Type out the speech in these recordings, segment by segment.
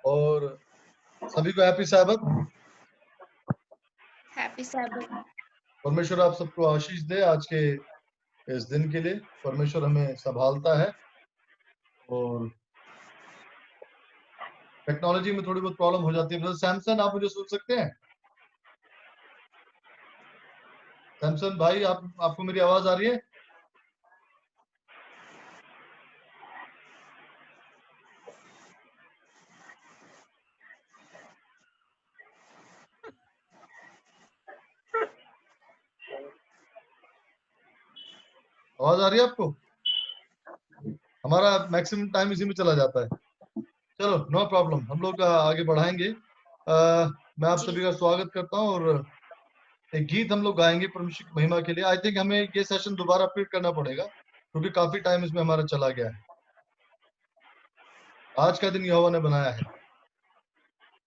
और सभी को हैप्पी सैबत। हैप्पी सैबत। परमेश्वर आप सबको आशीष दे आज के इस दिन के लिए। परमेश्वर हमें संभालता है और टेक्नोलॉजी में थोड़ी बहुत प्रॉब्लम हो जाती है। ब्रदर सैमसन, आप मुझे सुन सकते हैं? सैमसन भाई, आपको मेरी आवाज आ रही है? आवाज आ रही है आपको? हमारा मैक्सिमम टाइम इसी में चला जाता है। चलो, नो प्रॉब्लम, हम लोग आगे बढ़ाएंगे। मैं आप सभी का स्वागत करता हूँ और एक गीत हम लोग गाएंगे परमेश्वर की महिमा के लिए। आई थिंक हमें ये सेशन दोबारा रिपीट करना पड़ेगा क्योंकि काफी टाइम इसमें हमारा चला गया है। आज का दिन यहोवा ने बनाया है,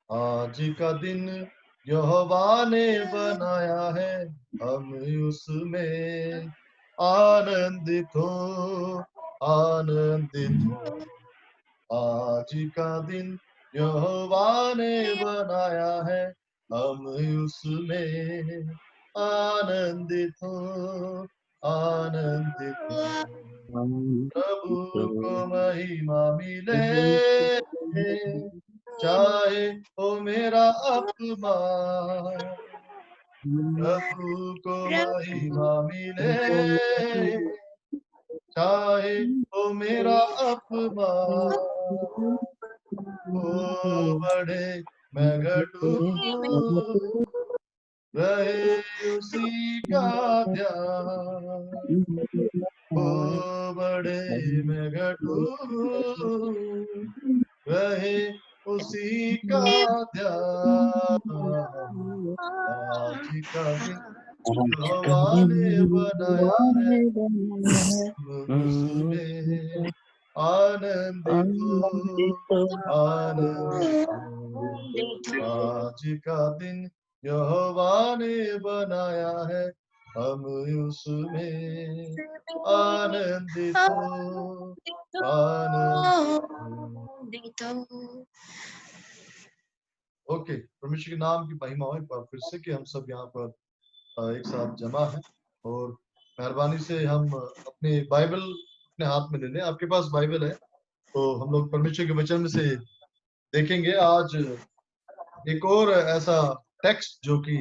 आज का दिन यहोवा ने बनाया है, हम उसमें आनंदित हो, आनंदित हो। आज का दिन यहोवा ने बनाया है, हम उसमें आनंदित हो, आनंदित हो। प्रभु को महिमा मिले, चाहे हो मेरा अपमान। प्रभु को महिमा मिले, चाहे हो मेरा अपमान। वो बढ़े मैं घटूं, रहे उसी का ध्यान। वो बढ़े मैं घटूं, रहे उसी का ध्यान। आज का दिन यहोवा ने बनाया है, उसमें आनंदित हो, आनंदित हो। आज का दिन यहोवा ने बनाया है, हम उसमें आनंदित हो, आनंदित हो। ओके, परमेश्वर के नाम की महिमा हो एक बार फिर से कि हम सब यहाँ पर एक साथ जमा है। और मेहरबानी से हम अपने बाइबल अपने हाथ में ले लें। आपके पास बाइबल है तो हम लोग परमेश्वर के वचन में से देखेंगे आज एक और ऐसा टेक्स्ट जो कि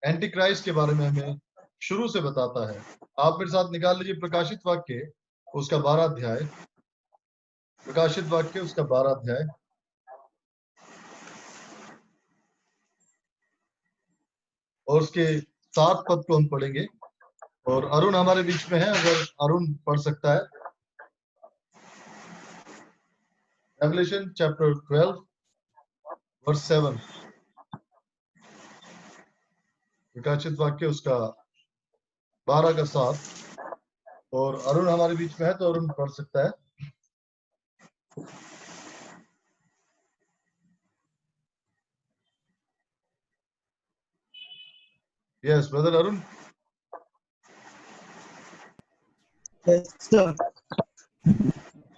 एंटी क्राइस्ट के बारे में हमें शुरू से बताता है। आप मेरे साथ निकाल लीजिए प्रकाशित वाक्य उसका 12 अध्याय, प्रकाशित वाक्य उसका 12 अध्याय और उसके 7 पद को हम पढ़ेंगे। और अरुण हमारे बीच में है, अगर अरुण पढ़ सकता है। रेवलेशन चैप्टर 12 वर्स 7, प्रकाशित वाक्य उसका 12 का 7। और अरुण हमारे बीच में है तो अरुण पढ़ सकता है। Yes brother Arun.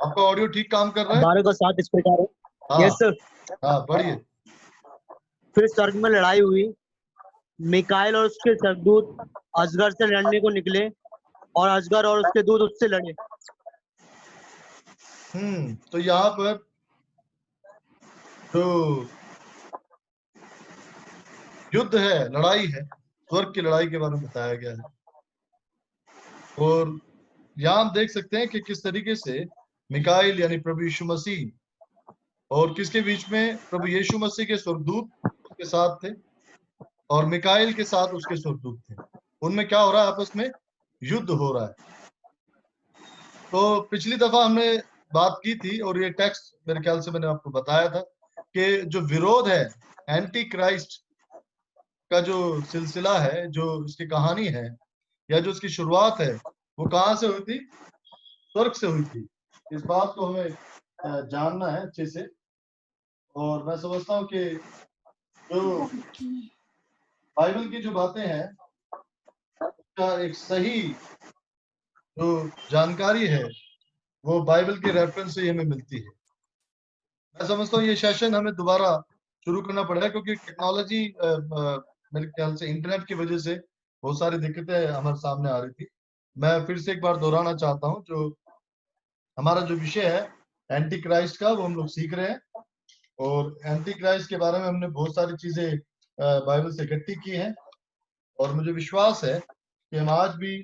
आपका ऑडियो ठीक काम कर रहा है? 12 का 7 इस प्रकार है। हाँ यस सर। हाँ, पढ़िए। फिर स्वर्ग में लड़ाई हुई, मिकाएल और उसके सरदूत अजगर से लड़ने को निकले और अजगर और उसके दूत उससे लड़े। तो यहाँ पर जो युद्ध है, लड़ाई है, स्वर्ग की लड़ाई के बारे में बताया गया है। और यहाँ हम देख सकते हैं कि किस तरीके से मिकाइल यानी प्रभु यीशु मसीह और किसके बीच में, प्रभु यीशु मसीह के स्वर्गदूत उसके साथ थे और मिकाइल के साथ उसके स्वर्गदूत थे। उनमें क्या हो रहा है? आपस में युद्ध हो रहा है। तो पिछली दफा हमने बात की थी और ये टेक्स्ट मेरे ख्याल से मैंने आपको बताया था कि जो विरोध है, एंटी क्राइस्ट का जो सिलसिला है, जो इसकी कहानी है या जो इसकी शुरुआत है, वो कहाँ से हुई थी? स्वर्ग से हुई थी। इस बात को हमें जानना है अच्छे से। और मैं समझता हूँ कि जो बाइबल की जो बातें हैं उसका एक सही जो जानकारी है वो बाइबल के रेफरेंस से हमें मिलती है। मैं समझता हूँ ये सेशन हमें दोबारा शुरू करना पड़ेगा, क्योंकि टेक्नोलॉजी मेरे ख्याल से इंटरनेट की वजह से बहुत सारी दिक्कतें हमारे सामने आ रही थी। मैं फिर से एक बार दोहराना चाहता हूँ, जो हमारा जो विषय है एंटी क्राइस्ट का, वो हम लोग सीख रहे हैं। और एंटी क्राइस्ट के बारे में हमने बहुत सारी चीजें बाइबल से इकट्ठी की हैं। और मुझे विश्वास है कि हम आज भी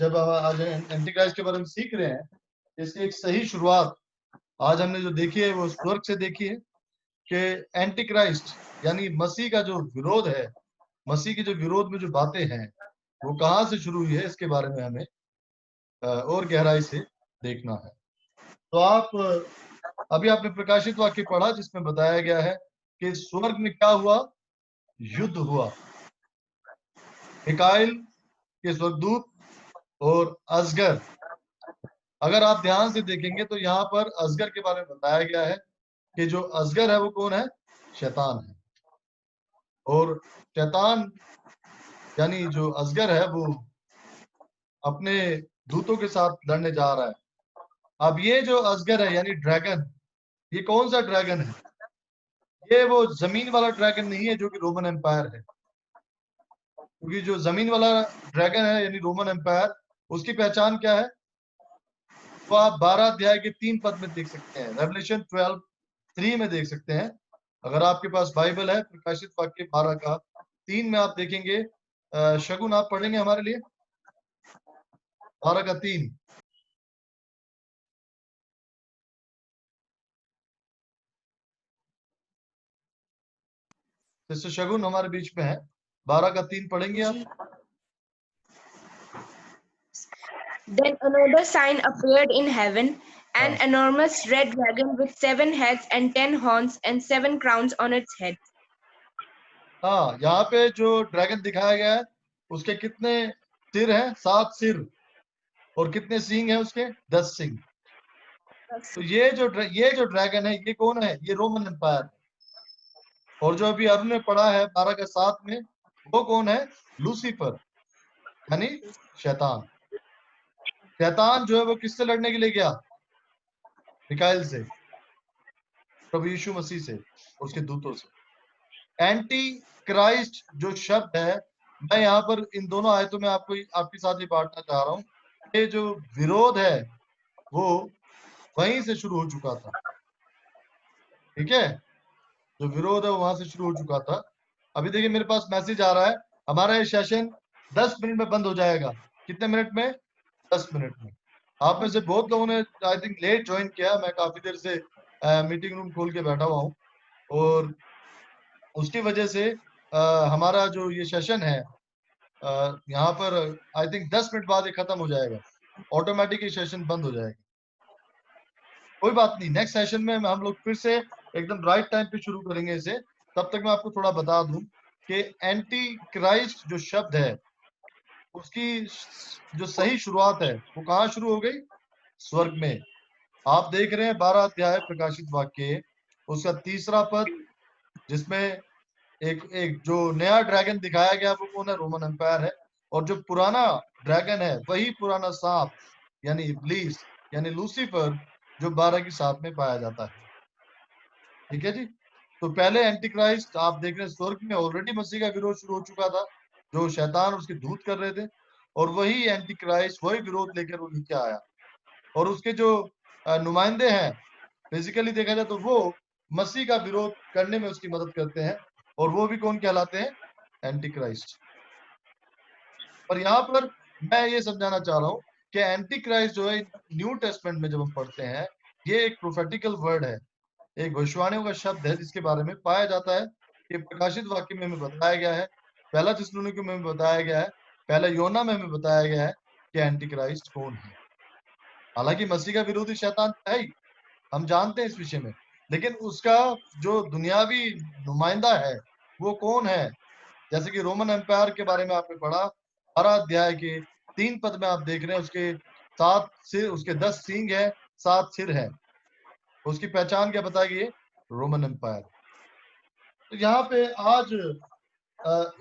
जब हम आज एंटी क्राइस्ट के बारे में सीख रहे हैं, इसकी एक सही शुरुआत आज हमने जो देखी है वो स्वर्ग से देखी है कि एंटी क्राइस्ट यानी मसीह का जो विरोध है, मसीह के जो विरोध में जो बातें हैं वो कहाँ से शुरू हुई है, इसके बारे में हमें और गहराई से देखना है। तो आप अभी आपने प्रकाशित वाक्य पढ़ा जिसमें बताया गया है कि स्वर्ग में क्या हुआ, युद्ध हुआ। मिकाइल के स्वर्गदूत और अजगर, अगर आप ध्यान से देखेंगे तो यहाँ पर अजगर के बारे में बताया गया है कि जो अजगर है वो कौन है, शैतान है। और शैतान यानी जो अजगर है वो अपने दूतों के साथ लड़ने जा रहा है। अब ये जो अजगर है यानी ड्रैगन, ये कौन सा ड्रैगन है? ये वो जमीन वाला ड्रैगन नहीं है जो कि रोमन एम्पायर है, क्योंकि जो जमीन वाला ड्रैगन है यानी रोमन एम्पायर, उसकी पहचान क्या है वो आप 12 अध्याय के 3 पद में देख सकते हैं, रेवलेशन 12:3 में देख सकते हैं। अगर आपके पास बाइबल है, प्रकाशित वाक्य 12 का 3 में आप देखेंगे। शगुन आप पढ़ेंगे हमारे लिए 12 का 3। सिस्टर शगुन हमारे बीच में है, 12 का 3 पढ़ेंगे आप। Then another sign appeared in heaven, an हाँ enormous red dragon with 7 heads and 10 horns and 7 crowns on its head. हाँ, यहाँ पे जो ड्रैगन दिखाया गया है उसके कितने सिर हैं? 7 सिर। और कितने सींग हैं उसके? 10 सींग। तो ये जो ड्रैगन है ये कौन है? ये रोमन एम्पायर। और जो अभी अरुण ने पढ़ा है 12 का 7 में, वो कौन है? लूसीफर यानी शैतान। शैतान जो है वो किससे लड़ने के लिए गया? मिकाइल से, प्रभु यीशु मसीह से, उसके दूतों से। एंटी क्राइस्ट जो शब्द है, मैं यहाँ पर इन दोनों आयतों में आपको आपके साथ ये बांटना चाह रहा हूँ। ये जो विरोध है वो वहीं से शुरू हो चुका था, ठीक है? जो विरोध है वो वहां से शुरू हो चुका था। अभी देखिए मेरे पास मैसेज आ रहा है, हमारा ये सेशन 10 मिनट में बंद हो जाएगा। कितने मिनट में? 10 मिनट में। आप में से बहुत लोगों ने आई थिंक लेट ज्वाइन किया। मैं काफी देर से मीटिंग रूम खोल के बैठा हुआ हूँ, और उसकी वजह से हमारा जो ये सेशन है यहाँ पर आई थिंक 10 मिनट बाद ये खत्म हो जाएगा, ऑटोमेटिक ये सेशन बंद हो जाएगा। कोई बात नहीं, नेक्स्ट सेशन में हम लोग फिर से एकदम राइट टाइम पे शुरू करेंगे इसे। तब तक मैं आपको थोड़ा बता दूं कि एंटी क्राइस्ट जो शब्द है उसकी जो सही शुरुआत है वो कहाँ शुरू हो गई? स्वर्ग में। आप देख रहे हैं 12 अध्याय प्रकाशित वाक्य, उसका 3रा पद, जिसमें एक एक जो नया ड्रैगन दिखाया गया वो कौन है? रोमन एम्पायर है। और जो पुराना ड्रैगन है वही पुराना सांप यानी इब्लीस यानी लूसीफर, जो 12 की 7 में पाया जाता है। ठीक है जी। तो पहले एंटी क्राइस्ट आप देख रहे हैं स्वर्ग में ऑलरेडी मसीह का विरोध शुरू हो चुका था, जो शैतान और उसके दूत कर रहे थे। और वही एंटी क्राइस्ट वही विरोध लेकर वो नीचे आया। और उसके जो नुमाइंदे हैं, फिजिकली देखा जाए तो वो मसीह का विरोध करने में उसकी मदद करते हैं। और वो भी कौन कहलाते हैं? Anti Christ. और यहाँ पर मैं ये समझाना चाह रहा हूँ कि एंटी क्राइस्ट जो है न्यू टेस्टमेंट में जब हम पढ़ते हैं, ये एक प्रोफेटिकल वर्ड है, एक भविष्यवाणियों का शब्द है, जिसके बारे में पाया जाता है कि प्रकाशित वाक्य में हमें बताया गया है, पहला थिस्सलुनीके में हमें बताया गया है, पहला योना में हमें बताया गया है कि एंटी क्राइस्ट कौन है। हालांकि मसीह का विरोधी शैतान है ही, हम जानते हैं इस विषय में, लेकिन उसका जो दुनियावी नुमाइंदा है वो कौन है? जैसे कि रोमन एम्पायर के बारे में आपने पढ़ा, 12 अध्याय के 3 पद में आप देख रहे हैं, उसके 7 सिर, उसके 10 सींग है, 7 सिर है। उसकी पहचान क्या बताई गई? Roman empire. तो यहाँ पे आज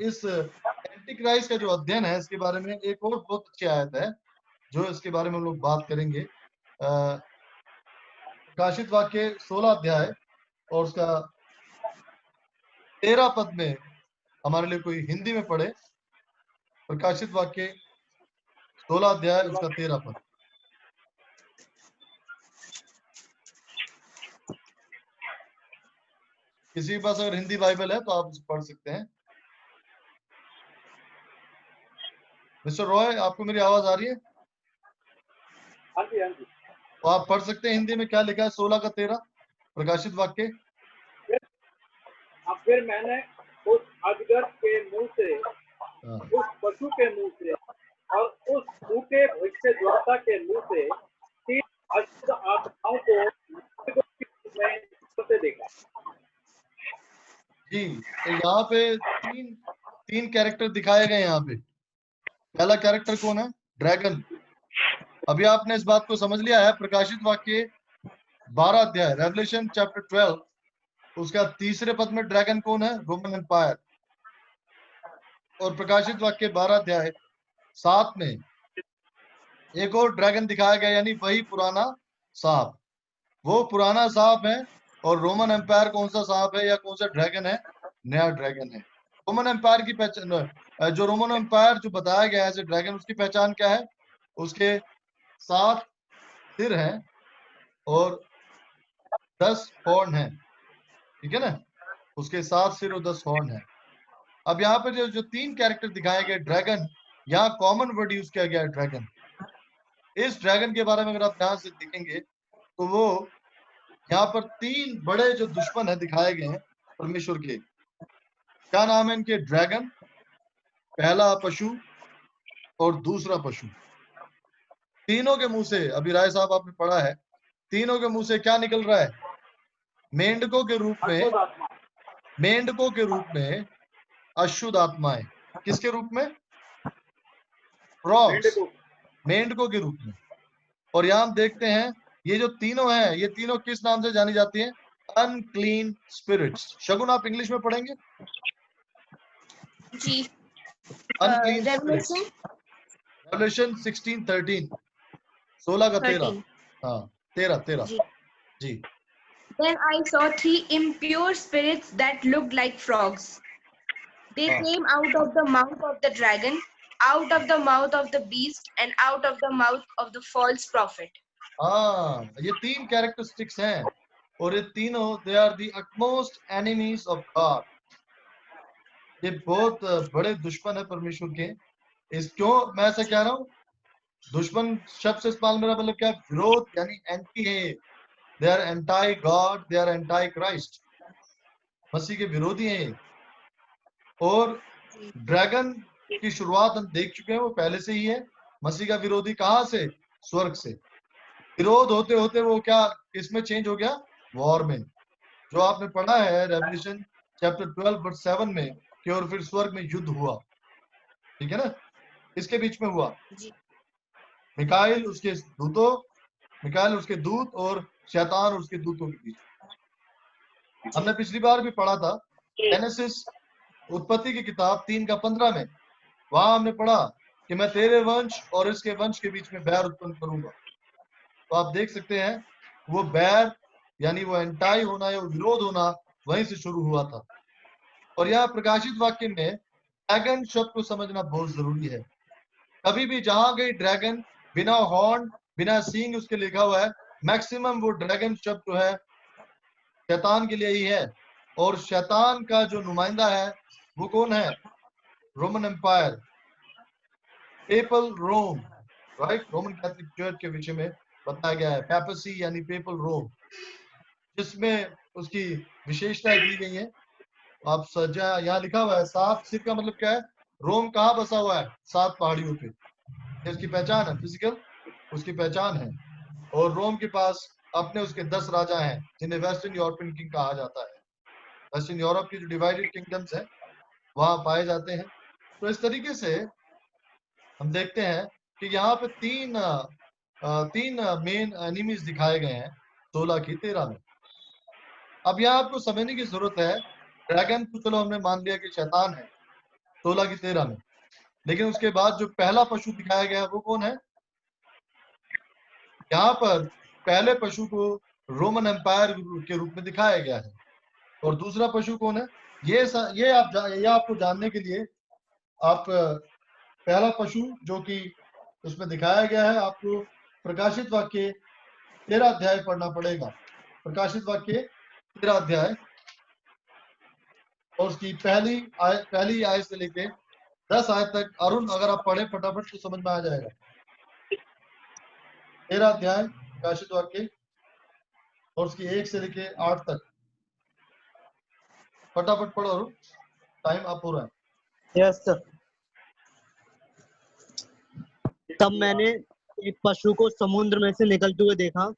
इस एंटी क्राइस्ट का जो अध्ययन है इसके बारे में एक और बहुत अच्छी आयत है जो इसके बारे में हम लोग बात करेंगे। प्रकाशित वाक्य 16 अध्याय और उसका 13 पद में हमारे लिए कोई हिंदी में पढ़े। प्रकाशित वाक्य 16 अध्याय उसका 13 पद। किसी के पास अगर हिंदी बाइबल है तो आप उसे पढ़ सकते हैं। मिस्टर रॉय, आपको मेरी आवाज आ रही है? हाँ जी, हाँ जी। तो आप पढ़ सकते हैं हिंदी में क्या लिखा है 16 का 13 प्रकाशित वाक्य। फिर मैंने उस अजगर के मुंह से, हाँ। उस पशु के मुंह से और उस झूठे भविष्यद्वक्ता के मुंह से 3 अशुद्ध आत्माओं को में देखा। जी, तो यहाँ पे तीन कैरेक्टर दिखाए गए। यहाँ पे पहला कैरेक्टर कौन है? ड्रैगन। अभी आपने इस बात को समझ लिया है। प्रकाशित वाक्य 12 अध्याय रेवलेशन चैप्टर 12 उसका तीसरे पद में ड्रैगन कौन है? Roman empire. और प्रकाशित वाक्य 12 अध्याय 7 में एक और ड्रैगन दिखाया गया, यानी वही पुराना सांप। वो पुराना सांप है। और रोमन एम्पायर कौन सा सांप है या कौन सा ड्रैगन है? नया ड्रैगन है। रोमन एम्पायर की पहचान, जो रोमन एम्पायर जो बताया गया है ड्रैगन, उसकी पहचान क्या है? उसके 7 सिर हैं और 10 हॉर्न हैं। ठीक है ना? उसके 7 सिर और 10 हॉर्न है। अब यहाँ पे जो 3 कैरेक्टर दिखाए गए ड्रैगन, यहाँ कॉमन वर्ड यूज किया गया है ड्रैगन। इस ड्रैगन के बारे में अगर आप ध्यान से देखेंगे तो वो यहाँ पर 3 बड़े जो दुश्मन है दिखाए गए हैं परमेश्वर के। क्या नाम है इनके? ड्रैगन, पहला पशु और दूसरा पशु। तीनों के मुंह से, अभी राय साहब आपने पढ़ा है, तीनों के मुंह से क्या निकल रहा है? मेंढकों के रूप में, अशुद्ध आत्मा। मेंढकों के रूप में अशुद्ध आत्माएं। किसके रूप में? फ्रॉग्स, मेंढकों के रूप में। और यहाँ हम देखते हैं ये जो तीनों हैं, ये तीनों किस नाम से जानी जाती हैं? Unclean spirits. शगुन, आप इंग्लिश में पढ़ेंगे? जी। Unclean spirits. Revelation रेवलेशन 16:13 16 का 13। 13. हाँ, 13 जी. जी। Then I saw 3 impure spirits that looked like frogs. They हाँ, came out of the mouth of the dragon, out of the mouth of the beast, and out of the mouth of the false prophet. हाँ, ये 3 characteristics हैं और ये तीनों they are the utmost enemies of God. ये बहुत बड़े दुश्मन है परमेश्वर के। इस क्यों मैं ऐसा कह रहा हूँ? दुश्मन शब्द से इस्तेमाल मेरा मतलब क्या? विरोध, यानी एंटी है। They are anti God, they are anti Christ. मसीह के विरोधी हैं ये। और ड्रैगन की शुरुआत हम देख चुके हैं, वो पहले से ही है। मसीह का विरोधी कहाँ से? स्वर्ग से। विरोध होते होते वो क्या इसमें चेंज हो गया? वॉर में। जो आपने पढ़ा है रेवलेशन चैप्टर 12 वर्स 7 में कि और फिर स्वर्ग में युद्ध हुआ। ठीक है ना? इसके बीच में हुआ जी. मिकाइल उसके दूतों, मिकाइल उसके दूत और शैतान और उसके दूतों के बीच। हमने पिछली बार भी पढ़ा था जेनेसिस, उत्पत्ति की किताब 3 का 15 में। वहां हमने पढ़ा कि मैं तेरे वंश और इसके वंश के बीच में बैर उत्पन्न करूंगा। तो आप देख सकते हैं वो बैर, यानी वो एंटाई होना या विरोध होना वहीं से शुरू हुआ था। और यहाँ प्रकाशित वाक्य में ड्रैगन शब्द को समझना बहुत जरूरी है। कभी भी जहां गई ड्रैगन, बिना हॉर्न, बिना सींग उसके लिखा हुआ है, मैक्सिमम वो ड्रैगन शब्द जो है शैतान के लिए ही है। और शैतान का जो नुमाइंदा है वो कौन है? रोमन एम्पायर, पेपल रोम, राइट? रोमन कैथोलिक चर्च के विषय में बताया गया है, पैपेसी यानी पेपल रोम, जिसमें उसकी विशेषताएं दी गई हैं। आप सजा यहाँ लिखा हुआ है 7 सिर का मतलब क्या है? रोम कहाँ बसा हुआ है? 7 पहाड़ियों पे। ये उसकी पहचान है, फिजिकल उसकी पहचान है। और रोम के पास अपने उसके 10 राजा हैं जिन्हें वेस्टर्न यूरोपियन किंग कहा जाता है। वेस्टर्न यूरोप की जो डिवाइडेड किंगडम्स है वहां पाए जाते हैं। तो इस तरीके से हम देखते हैं कि यहाँ पे तीन मेन एनिमीज दिखाए गए हैं 16 की 13 में। अब यहाँ आपको समझने की जरूरत है, ड्रैगन तो चलो हमने मान लिया कि शैतान है 16 की 13 में, लेकिन उसके बाद जो पहला पशु दिखाया गया है वो कौन है? यहाँ पर पहले पशु को रोमन एम्पायर के रूप में दिखाया गया है। और दूसरा पशु कौन है? ये आपको जानने के लिए आप पहला पशु जो कि उसमें दिखाया गया है, आपको प्रकाशित वाक्य 13 अध्याय पढ़ना पड़ेगा। प्रकाशित वाक्य 13 अध्याय और उसकी पहली आयत से लेके 10 आयत तक। अरुण अगर आप पढ़े फटाफट तो समझ में आ जाएगा। 13 अध्याय प्रकाशित वाक्य और उसकी 1 से लेके 8 तक। फटाफट पढ़ो अरुण, टाइम अप हो रहा है। Yes sir. तब मैंने एक पशु को समुद्र में से निकलते हुए देखा,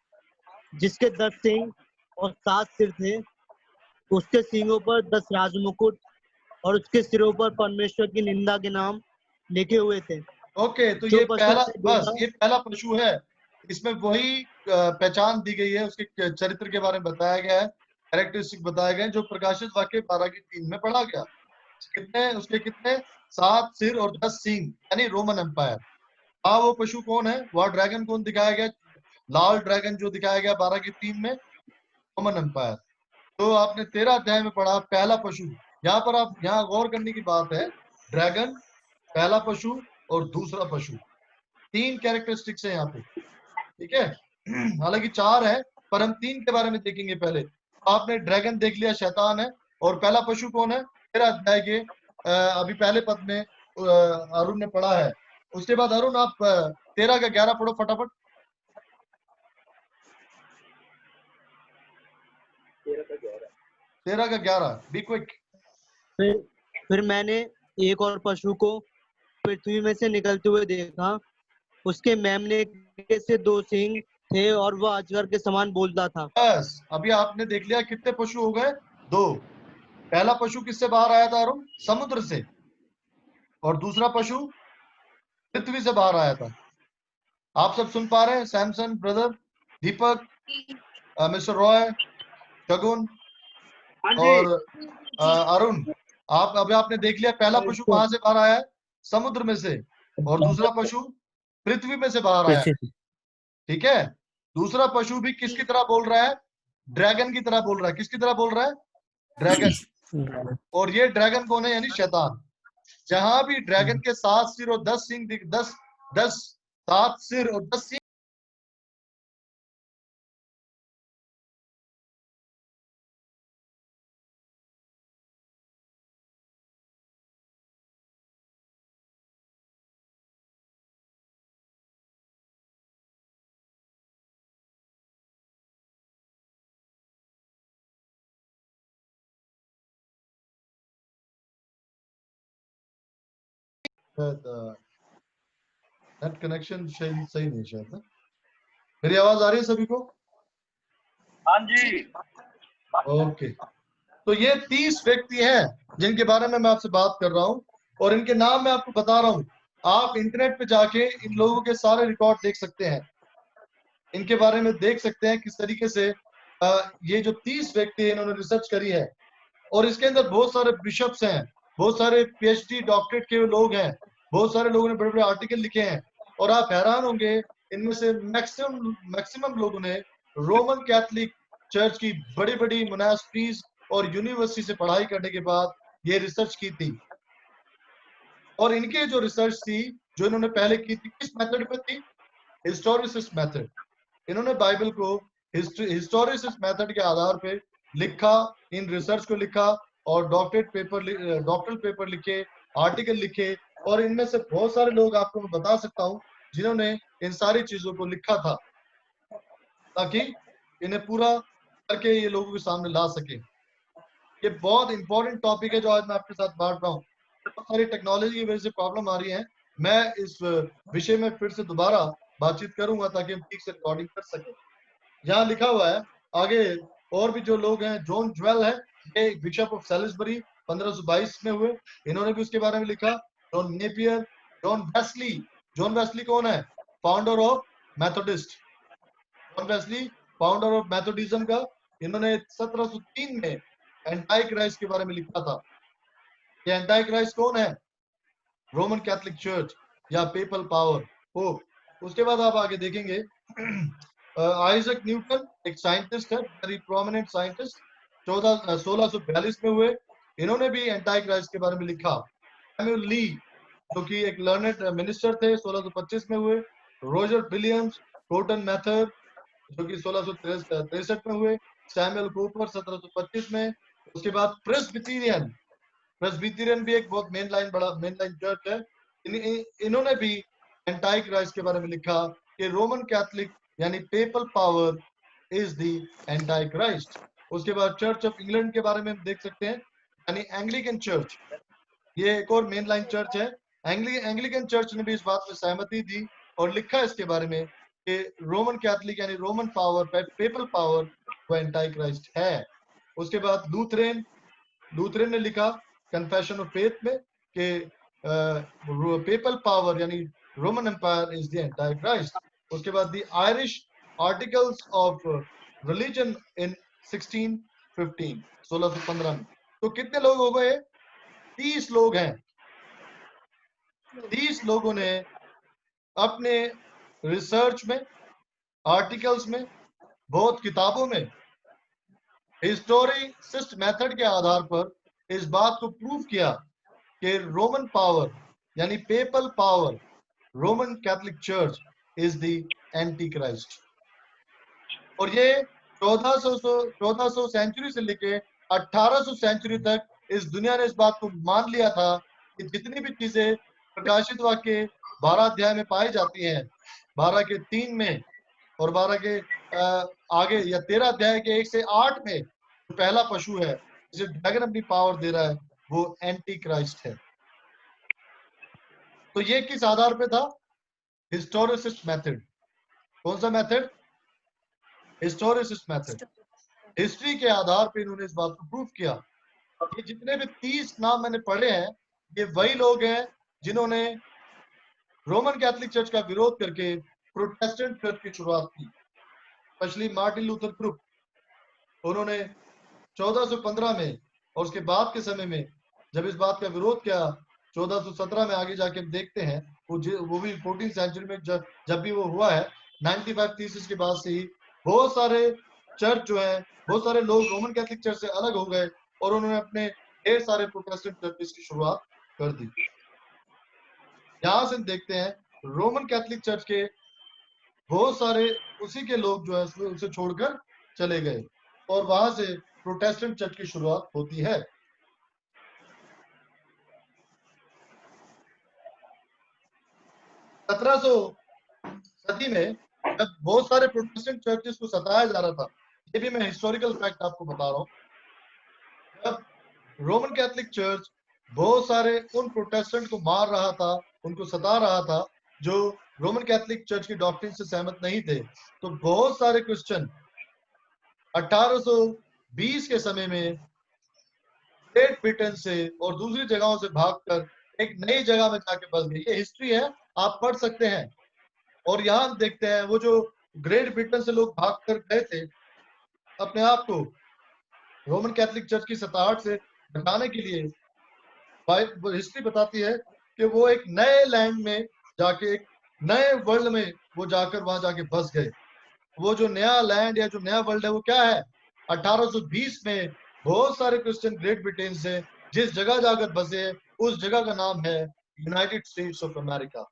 जिसके 10 सींग और 7 सिर थे। उसके सींगों पर 10 राजमुकुट और उसके सिरों पर परमेश्वर की निंदा के नाम लिखे हुए थे। ओके, तो जो ये पशु पहला, मैंने बस देखा, ये पहला पशु है। इसमें वही पहचान दी गई है, उसके चरित्र के बारे में बताया गया है, कैरेक्टरिस्टिक बताया गया है, जो प्रकाशित वाक्य 12 की 3 में पढ़ा गया। उसके कितने 7 सिर और 10 सींग, यानी रोमन एम्पायर। हाँ, वो पशु कौन है? वह ड्रैगन कौन दिखाया गया? लाल ड्रैगन जो दिखाया गया 12 की 3 में, रोमन एम्पायर। तो आपने 13 अध्याय में पढ़ा पहला पशु। यहाँ पर आप यहाँ गौर करने की बात है, ड्रैगन, पहला पशु और दूसरा पशु, 3 कैरेक्टरिस्टिक्स है यहाँ पे, ठीक है। हालांकि 4 है, पर हम 3 के बारे में देखेंगे पहले। आपने ड्रैगन देख लिया, शैतान है। और पहला पशु कौन है? 13 अध्याय के अभी पहले पद में अरुण ने पढ़ा है। उसके बाद अरुण आप 13 का 11 पढ़ो फटाफट। 13 का 11, बी क्विक। फिर मैंने एक और पशु को पृथ्वी में से निकलते हुए देखा। उसके मेमने के से 2 सींग थे और वह अजगर के समान बोलता था। बस अभी आपने देख लिया कितने पशु हो गए? 2। पहला पशु किससे बाहर आया था अरुण? समुद्र से। और दूसरा पशु पृथ्वी से बाहर आया था। आप सब सुन पा रहे हैं? सैमसन ब्रदर, दीपक, मिस्टर रॉय, शगुन हाँ जी। और अरुण, आप अभी आपने देख लिया पहला पशु कहां से बाहर आया है? समुद्र में से। और दूसरा पशु पृथ्वी में से बाहर आया है, ठीक है। दूसरा पशु भी किसकी तरह बोल रहा है? ड्रैगन की तरह बोल रहा है। किसकी तरह बोल रहा है? ड्रैगन। और ये ड्रैगन कौन है? यानी शैतान। जहां भी ड्रैगन के 7 सिर और 10 सिंग 7 सिर और 10 सिंग, नेट कनेक्शन सही नहीं शायद ना। मेरी आवाज आ रही है सभी को? हाँ जी। ओके, तो ये 30 व्यक्ति हैं जिनके बारे में मैं आपसे बात कर रहा हूं, और इनके नाम मैं आपको बता रहा हूं। आप इंटरनेट पे जाके इन लोगों के सारे रिकॉर्ड देख सकते हैं, इनके बारे में देख सकते हैं किस तरीके से ये जो 30 व्यक्ति हैं इन्होंने रिसर्च करी है। और इसके अंदर बहुत सारे बिशप्स हैं, बहुत सारे पीएचडी डॉक्टरेट के लोग हैं, बहुत सारे लोगों ने बड़े बड़े आर्टिकल लिखे हैं। और आप हैरान होंगे, इनमें से मैक्सिमम लोगों ने रोमन कैथोलिक चर्च की बड़ी बड़ी मोनास्ट्रीज और यूनिवर्सिटी से पढ़ाई करने के बाद ये रिसर्च की थी। और इनके जो रिसर्च थी, जो इन्होंने पहले की थी, किस मेथड पे थी? Hysteresis method. इन्होंने बाइबल को हिस्टोरिसिस मेथड के आधार पे लिखा, इन रिसर्च को लिखा और डॉक्टरल पेपर लिखे, आर्टिकल लिखे। और इनमें से बहुत सारे लोग आपको मैं बता सकता हूं जिन्होंने इन सारी चीजों को लिखा था, ताकि इन्हें पूरा करके ये लोगों के सामने ला सके। ये बहुत इंपॉर्टेंट टॉपिक है जो आज मैं आपके साथ बांट रहा हूँ। बहुत सारी टेक्नोलॉजी की वजह से प्रॉब्लम आ रही है। मैं इस विषय में फिर से दोबारा बातचीत करूंगा ताकि हम ठीक से रिकॉर्डिंग कर सकें। यहाँ लिखा हुआ है आगे, और भी जो लोग हैं, जॉन ज्वेल है, ये बिशप ऑफ सैलिसबरी 1522 में हुए, इन्होंने भी उसके बारे में लिखा। जॉन नेपियर, जॉन वेस्ली कौन है? Founder of Methodist. John Wesley founder of Methodism का, इन्होंने 1703 में एंटाई क्राइस्ट के बारे में लिखा था। ये एंटाई क्राइस्ट कौन है? रोमन कैथोलिक चर्च या पेपल पावर, पोप। उसके बाद आप आगे देखेंगे आइजक न्यूटन एक साइंटिस्ट है, वेरी प्रोमिनेंट साइंटिस्ट, 1642 में हुए। इन्होंने भी एंटी क्राइस्ट के बारे में लिखा। सैमुअल ली जो कि एक लर्नेड मिनिस्टर थे, 1625 में हुए। रोजर विलियम्स, टोटन मैथर जो कि 1663 में हुए। सैमुअल कूपर 1725 में। उसके बाद प्रेस्बिटेरियन भी एक बहुत मेन लाइन चर्च है। इन्होंने भी एंटी क्राइस्ट के बारे में लिखा कि रोमन कैथोलिक यानी papal power is the antichrist. उसके बाद चर्च ऑफ इंग्लैंड के बारे में हम देख सकते हैं, यानी एंग्लिकन चर्च, ये एक और मेन लाइन चर्च है। एंग्लिकन चर्च ने भी इस बात में सहमति दी और लिखा इसके बारे में कि रोमन कैथोलिक यानी रोमन पावर, पेपल पावर वो एंटी क्राइस्ट है। उसके बाद लूथरन ने लिखा कन्फेशन ऑफ फेथ में कि पेपल पावर यानी Roman empire is the antichrist. उसके बाद the Irish articles of religion in 1615 में। तो कितने लोग हो गए? 30 लोग हैं। 30 लोगों ने अपने रिसर्च में, आर्टिकल्स में, बहुत किताबों में हिस्टोरिसिस्ट मेथड के आधार पर इस बात को प्रूव किया कि रोमन पावर यानी papal power, Roman Catholic church is the anti Christ. और ये 1400 सेंचुरी से लेके 1800 सेंचुरी तक इस दुनिया ने इस बात को मान लिया था कि जितनी भी चीजें प्रकाशित वाक्य 12 अध्याय में पाई जाती हैं, 12 के 3 में और 12 के आगे या 13 अध्याय के 1 से 8 में जो पहला पशु है जिसे ड्रैगन अपनी पावर दे रहा है वो एंटी क्राइस्ट है। तो ये किस आधार पे था? हिस्टोरिसिस्ट मेथड। कौन सा मेथड? हिस्टोरिसिस्ट मेथड। हिस्ट्री के आधार पे इन्होंने इस बात को प्रूव किया। ये जितने भी 30 नाम मैंने पढ़े हैं ये वही लोग हैं जिन्होंने रोमन कैथोलिक चर्च का विरोध करके प्रोटेस्टेंट चर्च की शुरुआत की। स्पेशली मार्टिन लूथर क्रुक, उन्होंने 1415 में और उसके बाद के समय में जब इस बात का विरोध किया, 1417 में आगे जाके हम देखते हैं वो भी 14th सेंचुरी में जब भी वो हुआ है, 95 थीसिस के बाद से ही बहुत सारे चर्च जो है, बहुत सारे लोग रोमन कैथोलिक चर्च से अलग हो गए और उन्होंने अपने ढेर सारे प्रोटेस्टेंट चर्चेस की शुरुआत कर दी। यहां से देखते हैं रोमन कैथोलिक चर्च के बहुत सारे उसी के लोग जो है उसे छोड़कर चले गए और वहां से प्रोटेस्टेंट चर्च की शुरुआत होती है। सदी में जब बहुत सारे प्रोटेस्टेंट चर्चेस को सताया जा रहा था, ये भी मैं हिस्टोरिकल फैक्ट आपको बता रहा हूँ, जब रोमन कैथोलिक चर्च बहुत सारे उन प्रोटेस्टेंट को मार रहा था, उनको सता रहा था जो रोमन कैथोलिक चर्च की डॉक्ट्रिन से सहमत नहीं थे, तो बहुत सारे क्रिश्चियन 1820 के समय में ग्रेट ब्रिटेन से और दूसरी जगहों से भागकर एक नई जगह में जाके बस गए। ये हिस्ट्री है, आप पढ़ सकते हैं। और यहाँ हम देखते हैं वो जो ग्रेट ब्रिटेन से लोग भागकर गए थे, अपने आप को रोमन कैथोलिक चर्च की सताहट से हटाने के लिए, हिस्ट्री बताती है कि वो एक नए लैंड में जाके, एक नए वर्ल्ड में वो जाकर वहां जाके बस गए। वो जो नया लैंड या जो नया वर्ल्ड है वो क्या है? 1820 में बहुत सारे क्रिश्चियन ग्रेट ब्रिटेन से जिस जगह जाकर बसे उस जगह का नाम है यूनाइटेड स्टेट्स ऑफ अमेरिका।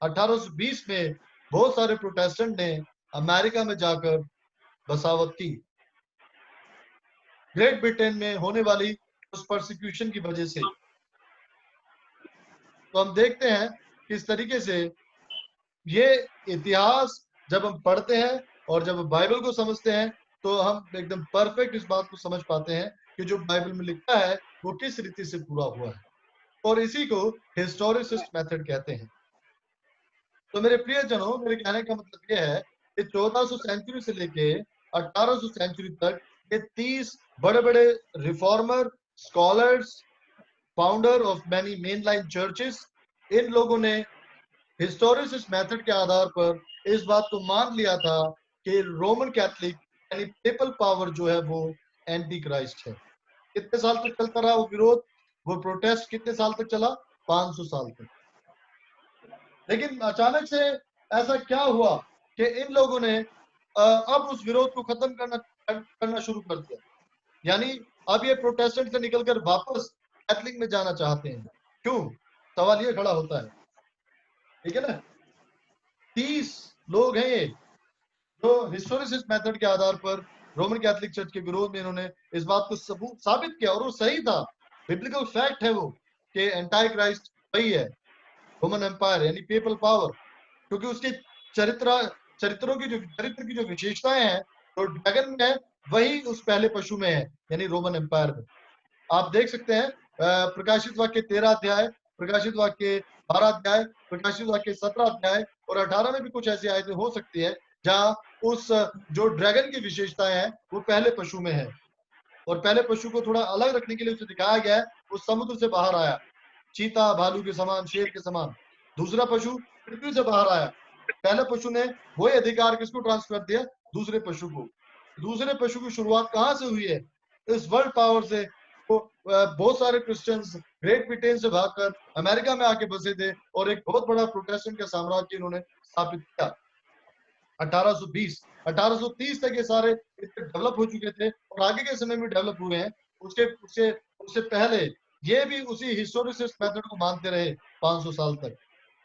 1820 में बहुत सारे प्रोटेस्टेंट ने अमेरिका में जाकर बसावत की, ग्रेट ब्रिटेन में होने वाली उस परसिक्यूशन की वजह से। तो हम देखते हैं किस तरीके से ये इतिहास जब हम पढ़ते हैं और जब बाइबल को समझते हैं तो हम एकदम परफेक्ट इस बात को समझ पाते हैं कि जो बाइबल में लिखा है वो किस रीति से पूरा हुआ है, और इसी को हिस्टोरिसिस्ट मेथड कहते हैं। तो मेरे प्रियजनों, मेरे कहने का मतलब यह है कि 1400 सेंचुरी से लेके 1800 सेंचुरी तक ये 30 बड़े बड़े reformer, scholars, founder of many main line churches, इन लोगों ने हिस्टोरिसिस्ट मेथड के आधार पर इस बात को मान लिया था कि रोमन कैथोलिक यानी पेपल पावर जो है वो एंटी क्राइस्ट है। कितने साल तक चलता रहा वो विरोध, वो प्रोटेस्ट कितने साल तक चला? 500 साल तक। लेकिन अचानक से ऐसा क्या हुआ कि इन लोगों ने अब उस विरोध को खत्म करना शुरू कर दिया। यानी अब ये प्रोटेस्टेंट से निकलकर वापस कैथलिक में जाना चाहते हैं। क्यों? सवाल ये खड़ा होता है, ठीक है ना। 30 लोग हैं ये जो हिस्टोरिसिस मेथड के आधार पर रोमन कैथोलिक चर्च के विरोध में इन्होंने इस बात को साबित किया, और वो सही था, बिब्लिकल फैक्ट है वो, कि एंटाई क्राइस्ट वही है, रोमन एम्पायर यानी पेपल पावर, क्योंकि उसके चरित्र की जो विशेषताएं हैं तो ड्रैगन में है, वही उस पहले पशु में है, यानी रोमन एम्पायर में। आप देख सकते हैं प्रकाशित वाक्य 13 अध्याय, प्रकाशित वाक्य 12 अध्याय, प्रकाशित वाक्य 17 अध्याय और 18 में भी कुछ ऐसी आयतें हो सकती है जहां उस जो ड्रैगन की विशेषताएं हैं वो पहले पशु में है, और पहले पशु को थोड़ा अलग रखने के लिए उसे दिखाया गया है, वो समुद्र से बाहर आया, चीता भालू के समान, शेर के समान। दूसरा पशु पृथ्वी से बाहर आया। पहले पशु ने वही अधिकार किसको ट्रांसफर दिया? दूसरे पशु को। दूसरे पशु की शुरुआत कहां से हुई है? इस वर्ल्ड पावर से। तो बहुत सारे क्रिश्चियंस ग्रेट ब्रिटेन से भागकर अमेरिका में आके बसे थे और एक बहुत बड़ा प्रोटेस्टेंट का साम्राज्य इन्होंने स्थापित किया। 1830 तक ये सारे डेवलप हो चुके थे और आगे के समय में डेवलप हुए हैं। उससे पहले ये भी उसी हिस्टोरिसिस मेथड को मानते रहे 500 साल तक।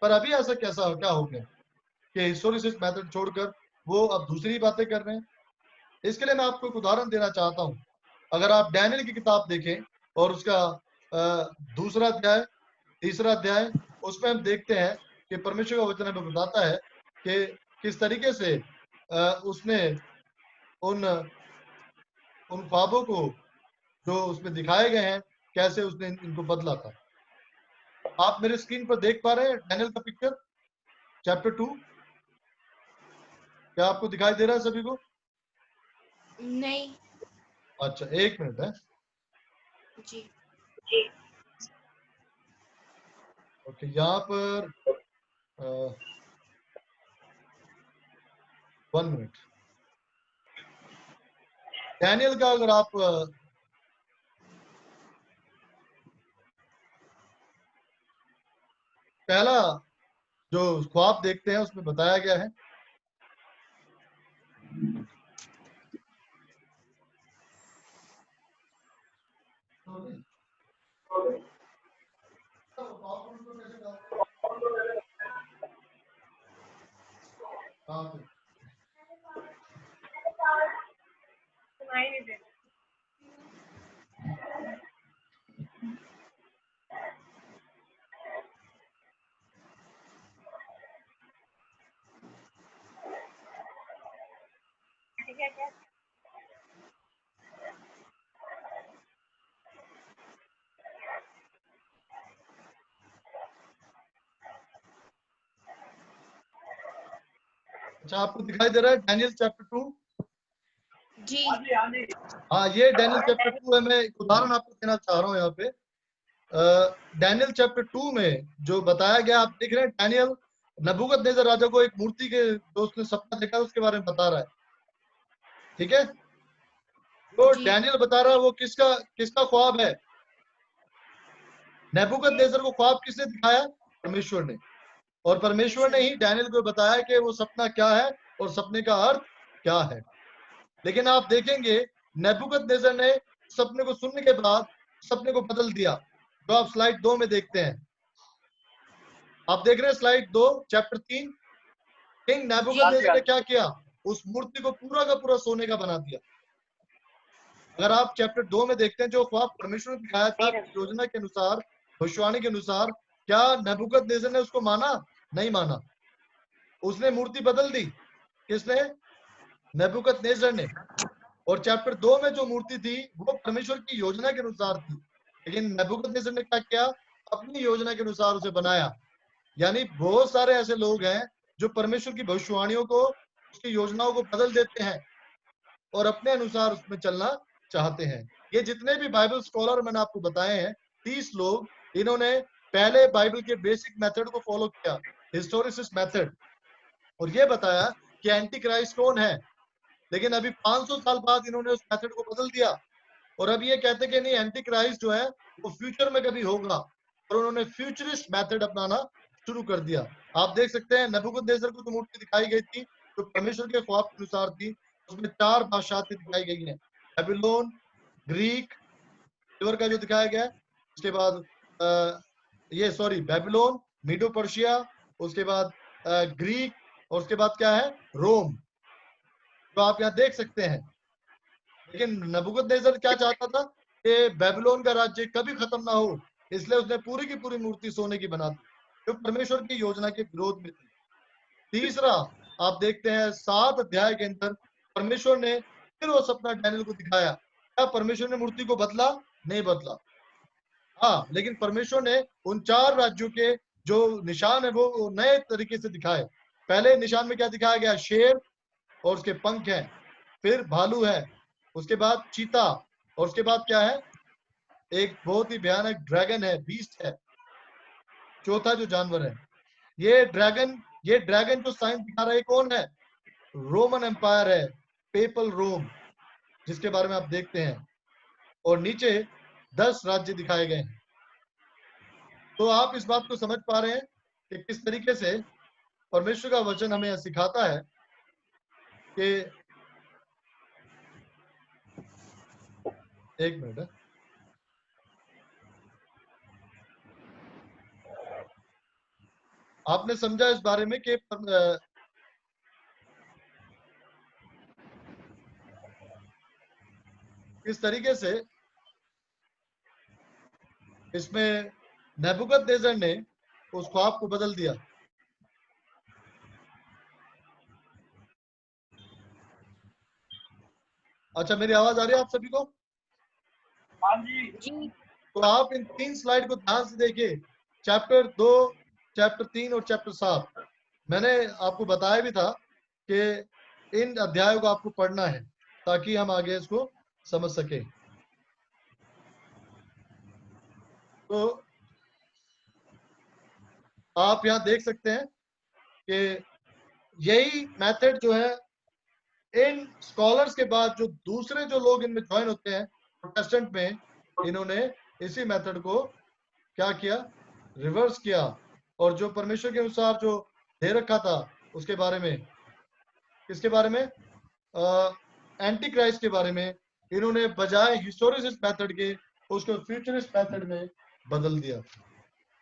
पर अभी ऐसा क्या हो गया कि हिस्टोरिसिस मेथड छोड़कर वो अब दूसरी बातें कर रहे हैं। इसके लिए मैं आपको एक उदाहरण देना चाहता हूं। अगर आप डैनियल की किताब देखें और उसका दूसरा अध्याय, तीसरा अध्याय, उसमें हम देखते हैं कि परमेश्वर का वचन हमें बताता है कि किस तरीके से उसने उन ख्वाबों को जो उसमें दिखाए गए हैं कैसे उसने इनको बदला था। आप मेरे स्क्रीन पर देख पा रहे हैं डैनियल का पिक्चर चैप्टर 2? क्या आपको दिखाई दे रहा है सभी को? नहीं अच्छा, एक मिनट है जी। ओके, यहाँ पर 1 मिनट। डैनियल का अगर आप पहला जो ख्वाब देखते हैं उसमें बताया गया है, अच्छा आपको दिखाई दे रहा है डैनियल चैप्टर 2? जी हाँ, ये डैनियल चैप्टर 2 है। मैं एक उदाहरण आपको देना चाह रहा हूँ यहाँ पे। डैनियल चैप्टर 2 में जो बताया गया, आप देख रहे हैं डैनियल नबूकदनेस्सर राजा को एक मूर्ति के जो उसने सपना देखा उसके बारे में बता रहा है, ठीक है। तो डैनियल बता रहा है वो किसका ख्वाब है। नबूकदनेस्सर को ख्वाब किसने दिखाया? परमेश्वर ने। और परमेश्वर ने ही डैनियल को बताया कि वो सपना क्या है और सपने का अर्थ क्या है। लेकिन आप देखेंगे नबूकदनेस्सर ने सपने को सुनने के बाद सपने को बदल दिया, जो आप स्लाइड 2 में देखते हैं। आप देख रहे हैं स्लाइड 2 चैप्टर 3। किंग नबूकदनेस्सर ने क्या किया? उस मूर्ति को पूरा का पूरा सोने का बना दिया। अगर आप चैप्टर 2 में देखते हैं जो ख्वाब परमेश्वर ने दिखाया था योजना के अनुसार, भविष्यवाणी के अनुसार, क्या नबूकदनेस्सर ने उसको माना? नहीं माना। उसने मूर्ति बदल दी। किसने? नबूकदनेस्सर ने। और चैप्टर 2 में जो मूर्ति थी वो परमेश्वर की योजना के अनुसार थी, लेकिन नबूकदनेस्सर ने क्या किया? अपनी योजना के अनुसार उसे बनाया। यानी बहुत सारे ऐसे लोग हैं जो परमेश्वर की भविष्यवाणियों को, उसकी योजनाओं को बदल देते हैं और अपने अनुसार उसमें चलना चाहते हैं। ये जितने भी बाइबल स्कॉलर मैंने आपको बताए हैं, 30 लोग, इन्होंने पहले बाइबल के बेसिक मेथड को फॉलो किया, हिस्टोरिसिस मेथड, और ये बताया कि एंटी क्राइस्ट कौन है। लेकिन अभी 500 साल बाद इन्होंने उस मेथड को बदल दिया और अब ये कहते कि नहीं, एंटी क्राइस्ट जो है वो फ्यूचर में कभी होगा, और उन्होंने फ्यूचरिस्ट मेथड अपनाना शुरू कर दिया। आप देख सकते हैं नबूकदनेस्सर को तो मूर्ति दिखाई गई थी, जो परमेश्वर के ख्वाब के अनुसार थी, उसमें 4 बादशाहतें दिखाई गई हैं। बेबीलोन, ग्रीक, सिल्वर का जो दिखाया गया है, उसके बाद ये सॉरी बेबीलोन, मीडो पर्शिया, उसके बाद ग्रीक, और उसके बाद क्या है, रोम, तो आप यहाँ देख सकते हैं। लेकिन नबूकदनेस्सर क्या चाहता था कि बेबीलोन का राज्य कभी खत्म ना हो, इसलिए उसने पूरी की पूरी मूर्ति सोने की बना दी, जो परमेश्वर की योजना के विरोध में थी। तीसरा, आप देखते हैं 7 अध्याय के अंदर परमेश्वर ने फिर वो सपना डैनियल को दिखाया। क्या परमेश्वर ने मूर्ति को बदला? नहीं बदला। हाँ, लेकिन परमेश्वर ने उन 4 राज्यों के जो निशान है वो नए तरीके से दिखाए। पहले निशान में क्या दिखाया गया? शेर और उसके पंख हैं, फिर भालू है, उसके बाद चीता, और उसके बाद क्या है, एक बहुत ही भयानक ड्रैगन है, बीस्ट है, चौथा जो जानवर है। ये ड्रैगन जो साइन दिखा रहा है कौन है? रोमन एम्पायर है, पेपल रोम, जिसके बारे में आप देखते हैं। और नीचे 10 राज्य दिखाए गए हैं। तो आप इस बात को समझ पा रहे हैं कि किस तरीके से परमेश्वर का वचन हमें सिखाता है कि एक मिनट है, आपने समझा इस बारे में कि किस तरीके से इसमें नेबूकदनेस्सर ने उस ख्वाब को बदल दिया। अच्छा, मेरी आवाज आ रही है आप सभी को? हाँ जी। जी। तो आप इन 3 स्लाइड को ध्यान से देखिए, चैप्टर 2, चैप्टर 3 और चैप्टर 7। मैंने आपको बताया भी था कि इन अध्यायों को आपको पढ़ना है ताकि हम आगे इसको समझ सके। तो आप यहाँ देख सकते हैं कि यही मेथड जो है इन स्कॉलर्स के बाद जो दूसरे जो लोग इनमें ज्वाइन होते हैं प्रोटेस्टेंट में, इन्होंने इसी मेथड को क्या किया, रिवर्स किया, और जो परमेश्वर के अनुसार जो दे रखा था उसके बारे में, किसके बारे में, एंटी क्राइस्ट के बारे में, इन्होंने बजाय हिस्टोरिसिस्ट मेथड के उसको फ्यूचरिस्ट मेथड में बदल दिया।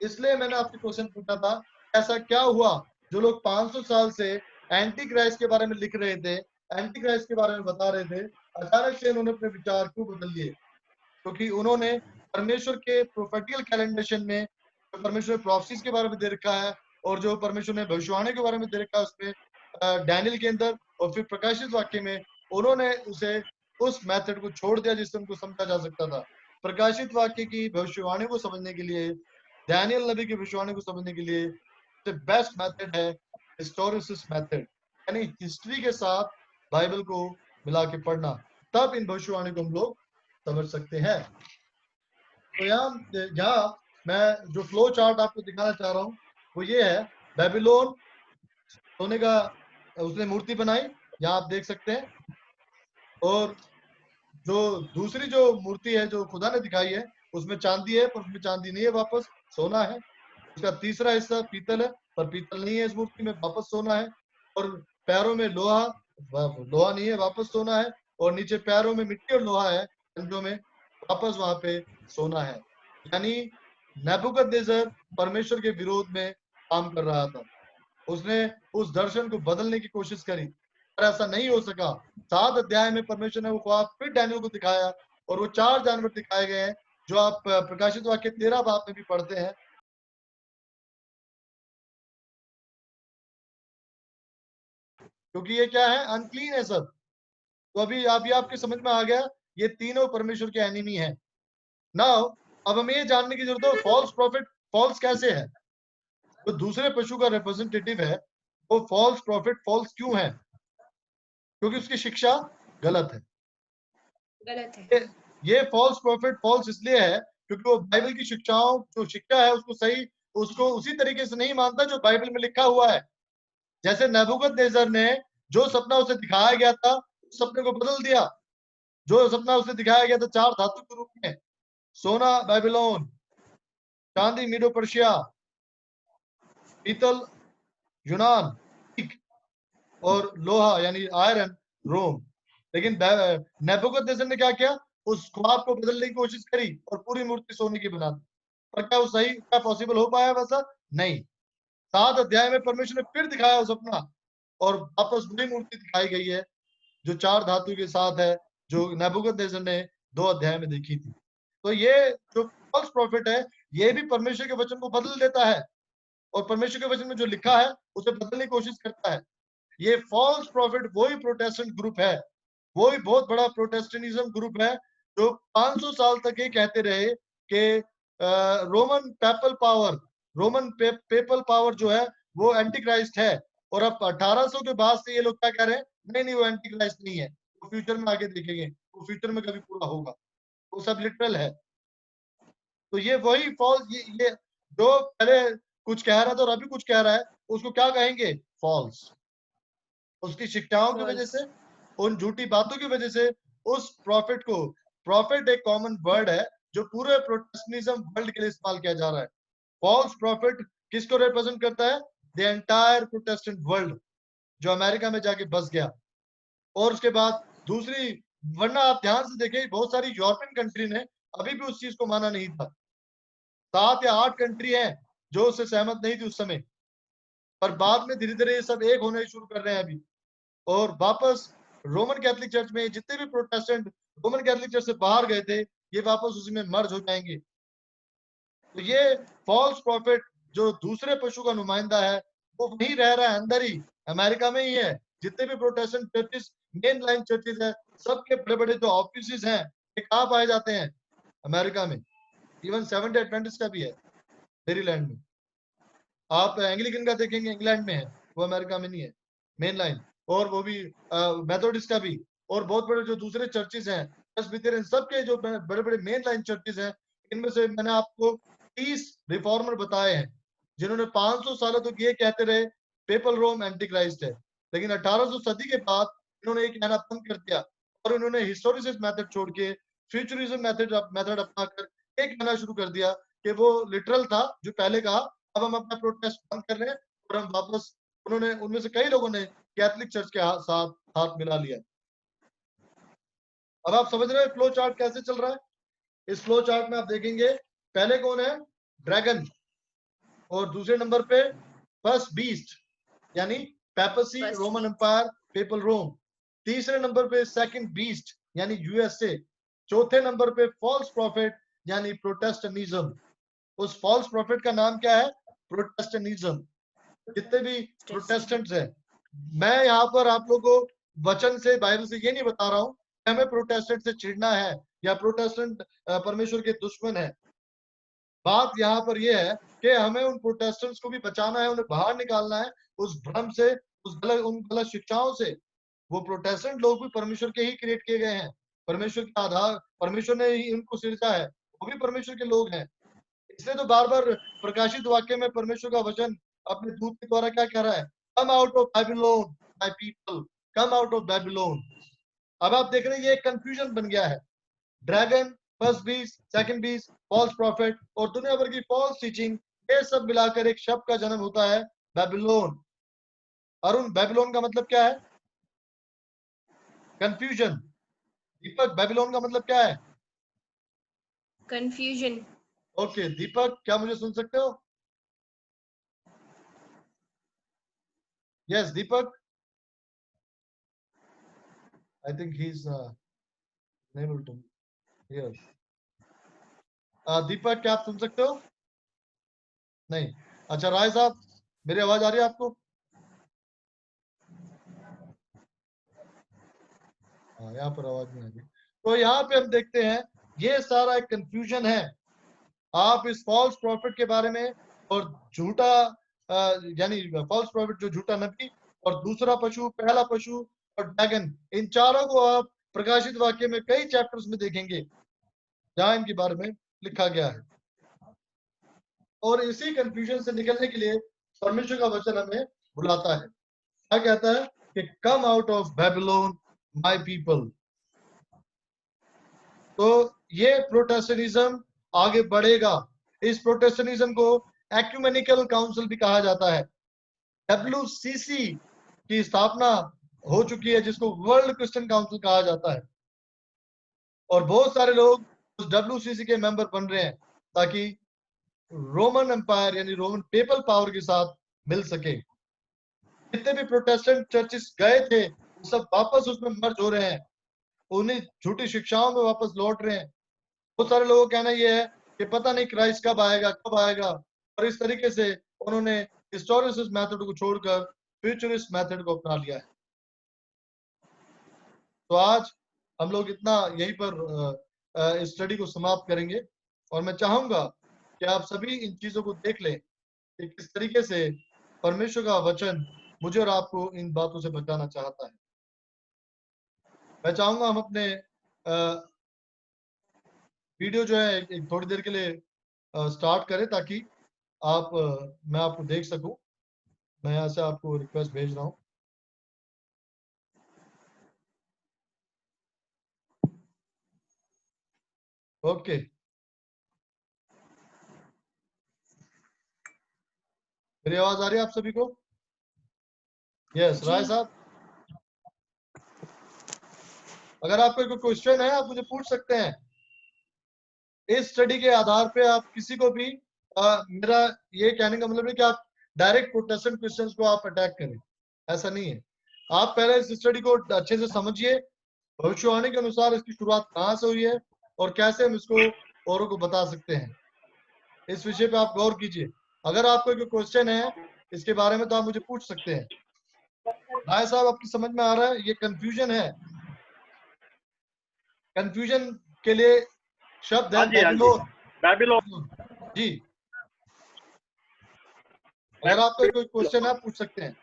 इसलिए मैंने आपसे क्वेश्चन पूछा था, ऐसा क्या हुआ जो लोग 500 साल से एंटी क्राइस्ट के बारे में लिख रहे थे, एंटी क्राइस्ट के बारे में बता रहे थे, अचानक से उन्होंने अपने विचार क्यों बदल लिए? क्योंकि उन्होंने परमेश्वर के प्रोफेटिकल कैलेंडेशन में जो परमेश्वर ने प्रोफेसीज के बारे में दे रखा है और जो परमेश्वर ने भविष्यवाणी के बारे में दे रखा है उसमें डैनियल के अंदर और फिर प्रकाशित वाक्य में, उन्होंने उसे उस मेथड को छोड़ दिया जिससे उनको समझा जा सकता था। प्रकाशित वाक्य की भविष्यवाणी को समझने के लिए, डैनियल नबी की भविष्यवाणी को समझने के लिए बेस्ट मेथड है हिस्टोरिसिस मेथड, यानी हिस्ट्री के साथ बाइबल को मिला के पढ़ना, तब इन भविष्यवाणी को हम लोग समझ सकते हैं। तो यहाँ मैं जो फ्लो चार्ट आपको दिखाना चाह रहा हूँ वो ये है, बेबीलोन सोने का उसने मूर्ति बनाई, यहाँ आप देख सकते हैं, और जो दूसरी जो मूर्ति है जो खुदा ने दिखाई है उसमें चांदी है, पर उसमें चांदी नहीं है, वापस सोना है। उसका तीसरा हिस्सा पीतल है, पर पीतल नहीं है इस मूर्ति में, वापस सोना है। और पैरों में लोहा नहीं है, वापस सोना है। और नीचे पैरों में मिट्टी और लोहा है, कंधों में, वापस वहां पे सोना है। यानी नेबूकदनेस्सर परमेश्वर के विरोध में काम कर रहा था। उसने उस दर्शन को बदलने की कोशिश करी, पर ऐसा नहीं हो सका। 7 अध्याय में परमेश्वर ने वो ख्वाब फिर डैनियल को दिखाया, और वो 4 जानवर दिखाए गए हैं जो आप प्रकाशित वाक्य 13 बाब में भी पढ़ते हैं। क्योंकि ये क्या है, अनक्लीन है सब। तो अभी आपके समझ में आ गया, ये तीनों परमेश्वर के एनिमी हैं। नाउ अब हमें ये जानने की जरूरत है फॉल्स प्रॉफिट फॉल्स कैसे है। तो दूसरे पशु का रिप्रेजेंटेटिव है, वो फॉल्स प्रॉफिट फॉल्स क्यों है? क्योंकि उसकी शिक्षा गलत है। गलत है। ये फॉल्स प्रॉफिट फॉल्स इसलिए है क्योंकि वो बाइबल की शिक्षाओं जो शिक्षा है उसको उसी तरीके से नहीं मानता जो बाइबल में लिखा हुआ है। जैसे नेबूकदनेस्सर ने जो सपना उसे दिखाया गया था उस सपने को बदल दिया। जो सपना उसे दिखाया गया था 4 धातु के रूप में, सोना बेबीलोन, चांदी मीडो पर्शिया, पीतल यूनान, और लोहा यानी आयरन रोम। लेकिन नेबुकदनेस्सर ने क्या किया, उस ख्वाब को बदलने की कोशिश करी और पूरी मूर्ति सोने की बना दी। पर क्या वो सही, क्या पॉसिबल हो पाया वैसा? नहीं। 7 अध्याय में परमेश्वर ने फिर दिखाया वो सपना और वापस वही मूर्ति दिखाई गई है जो 4 धातु के साथ है, जो नेबुकदनेस्सर ने 2 अध्याय में देखी थी। तो ये जो फॉल्स प्रॉफिट है, ये भी परमेश्वर के वचन को बदल देता है और परमेश्वर के वचन में जो लिखा है उसे बदलने की कोशिश करता है। ये फॉल्स प्रॉफिट वही प्रोटेस्टेंट ग्रुप है, वही बहुत बड़ा प्रोटेस्टेंटिज्म ग्रुप है जो 500 साल तक ये कहते रहे कि Roman PayPal power, Roman PayPal power जो है वो एंटी क्राइस्ट है। और अब 1800 के बाद से ये लोग क्या कह रहे हैं, नहीं नहीं वो एंटी क्राइस्ट नहीं है, वो फ्यूचर में आगे देखेंगे, वो फ्यूचर में कभी पूरा होगा, वो सब लिटरल है। तो ये वही फॉल्स, ये जो पहले कुछ कह रहा था और अभी कुछ कह रहा है, उसको क्या कहेंगे? फॉल्स। उसकी शिक्षाओं की वजह से, उन झूठी बातों की वजह से उस प्रॉफिट को, प्रॉफिट एक कॉमन वर्ड है जो पूरे प्रोटेस्टेंटिज्म वर्ल्ड के लिए इस्तेमाल किया जा रहा है। फॉल्स प्रॉफिट किसको रिप्रेजेंट करता है? द एंटायर प्रोटेस्टेंट वर्ल्ड जो अमेरिका में जाके बस गया। और उसके बाद दूसरी, वरना आप ध्यान से देखें बहुत सारी यूरोपियन कंट्री ने अभी भी उस चीज को माना नहीं था। 7 या 8 कंट्री हैं जो उससे सहमत नहीं थी उस समय, पर बाद में धीरे धीरे ये सब एक होने शुरू कर रहे हैं अभी। और वापस रोमन कैथोलिक चर्च में जितने भी प्रोटेस्टेंट रोमन कैथोलिक चर्च से बाहर गए थे, ये वापस उसी में मर्ज हो जाएंगे। तो ये फॉल्स प्रॉफिट जो दूसरे पशु का नुमाइंदा है, वो वहीं रह रहा है, अंदर ही, अमेरिका में ही है। जितने भी Protestant churches, main line churches है, सबके बड़े बड़े जो ऑफिस हैं, ये कहाँ पाए जाते हैं? अमेरिका में। इवन सेवेंथ डे एडवेंटिस्ट का भी है मेरीलैंड में। आप एंग्लिकन का देखेंगे इंग्लैंड में है, वो अमेरिका में नहीं है, मेन लाइन। और वो भी मेथोडिस्ट का भी, और बहुत बड़े जो दूसरे चर्चेस हैं, प्रेस्बिटेरियन, सबके जो बड़े बड़े मेन लाइन चर्चेस हैं, इनमें से मैंने आपको 30 रिफॉर्मर बताए हैं जिन्होंने 500 सालों तक ये कहते रहे पेपल रोम एंटी क्राइस्ट है। लेकिन 1800 सदी के बाद इन्होंने ये कहना बंद कर दिया और इन्होंने हिस्टोरिसिस मेथड छोड़ के फ्यूचरिज्म मेथड अपनाकर ये कहना शुरू कर दिया कि वो लिटरल था जो पहले कहा, अब हम अपना प्रोटेस्ट बंद कर रहे हैं और हम वापस, उन्होंने, उनमें से कई लोगों ने कैथोलिक चर्च के साथ हाथ मिला लिया। अब आप समझ रहे हैं फ्लो चार्ट कैसे चल रहा है? इस फ्लो चार्ट में आप देखेंगे पहले कौन है? ड्रैगन। और दूसरे नंबर पे फर्स्ट बीस्ट यानी पेपसी, रोमन एम्पायर, पेपल रोम। तीसरे नंबर पे सेकंड बीस्ट यानी यूएसए। चौथे नंबर पे फॉल्स प्रॉफिट यानी प्रोटेस्टेंटिज्म। उस फॉल्स प्रॉफिट का नाम क्या है? प्रोटेस्टेंटिज्म। जितने भी प्रोटेस्टेंट्स हैं, मैं यहाँ पर आप लोगों को वचन से, बाइबल से ये नहीं बता रहा हूँ कि हमें प्रोटेस्टेंट से चिढ़ना है या प्रोटेस्टेंट परमेश्वर के दुश्मन है। बात यहाँ पर यह है कि हमें उन प्रोटेस्टेंट्स को भी बचाना है, उन्हें बाहर निकालना है उस भ्रम से, उन गलत शिक्षाओं से। वो प्रोटेस्टेंट लोग भी परमेश्वर के ही क्रिएट किए गए हैं, परमेश्वर के आधार, परमेश्वर ने ही उनको सिरजा है, वो भी परमेश्वर के लोग हैं। इसलिए तो बार बार प्रकाशित वाक्य में परमेश्वर का वचन अपने दूत के द्वारा क्या कह रहा है? Come out of Babylon my people, come out of Babylon. अब आप देख रहे हैं ये एक कंफ्यूजन बन गया है। Dragon, first beast, second beast, false prophet और दुनिया भर की फॉल्स टीचिंग, ये सब मिलाकर एक शब्द का जन्म होता है बैबिलोन। अरुण, बैबिलोन का मतलब क्या है? कंफ्यूजन। दीपक, बैबिलोन का मतलब क्या है? Confusion. ओके दीपक, क्या मुझे सुन सकते हो? Yes Deepak, I think he is unable to hear. Deepak, क्या आप सुन सकते हो? नहीं। अच्छा राय साहब, मेरी आवाज आ रही है आपको? हाँ, यहाँ पर आवाज नहीं आ रही। तो यहाँ पे हम देखते हैं ये सारा एक कंफ्यूजन है। आप इस फॉल्स प्रॉफिट के बारे में, और झूठा यानी फॉल्स प्रॉफिट जो झूठा नबी, और दूसरा पशु, पहला पशु और ड्रैगन, इन चारों को आप प्रकाशित वाक्य में कई चैप्टर्स में देखेंगे जहां इनके बारे में लिखा गया है। और इसी कंफ्यूजन से निकलने के लिए परमेश्वर का वचन हमें बुलाता है। क्या कहता है कि come out of Babylon my people. तो ये प्रोटेस्टेंटिज्म आगे बढ़ेगा। इस प्रोटेस्टेंटिज्म को एक्यूमेनिकल काउंसिल भी कहा जाता है। WCC की स्थापना हो चुकी है, जिसको वर्ल्ड क्रिश्चियन काउंसिल कहा जाता है, और बहुत सारे लोग उस WCC के मेंबर बन रहे हैं ताकि रोमन एम्पायर यानी रोमन पेपल पावर के साथ मिल सके। जितने भी प्रोटेस्टेंट चर्चेस गए थे वो सब वापस उसमें मर्ज हो रहे हैं, उन्हीं झूठी शिक्षाओं में वापस लौट रहे हैं। बहुत सारे लोगों का कहना यह है कि पता नहीं क्राइस्ट कब आएगा, और इस तरीके से उन्होंने हिस्टोरिसिस मेथड को छोड़कर फ्यूचरिस्ट मेथड को अपना लिया है। तो आज हम लोग इतना यहीं पर इस स्टडी को समाप्त करेंगे, और मैं चाहूंगा कि आप सभी इन चीजों को देख लें कि किस तरीके से परमेश्वर का वचन मुझे और आपको इन बातों से बचाना चाहता है। मैं चाहूंगा हम अपने वीडियो जो है एक थोड़ी देर के लिए स्टार्ट करें ताकि मैं आपको देख सकूं। मैं यहाँ से आपको रिक्वेस्ट भेज रहा हूँ। ओके, मेरी आवाज आ रही है आप सभी को? यस, राय साहब, अगर आपको कोई क्वेश्चन है आप मुझे पूछ सकते हैं। इस स्टडी के आधार पे आप किसी को भी मेरा ये कहने का मतलब है कि आप डायरेक्ट प्रोटेस्टेंट क्रिश्चियंस को आप अटैक करें, ऐसा नहीं है। आप पहले इस स्टडी को अच्छे से समझिए, भविष्यवाणी के अनुसार इसकी शुरुआत कहाँ से हुई है और कैसे हम इसको औरों को बता सकते हैं, इस विषय पे आप गौर कीजिए। अगर आपको कोई क्वेश्चन है इसके बारे में तो आप मुझे पूछ सकते हैं। राय साहब, आपकी समझ में आ रहा है? ये कंफ्यूजन है, कंफ्यूजन के लिए शब्द है बैबिलोन जी। अगर आपको कोई क्वेश्चन है आप पूछ सकते हैं।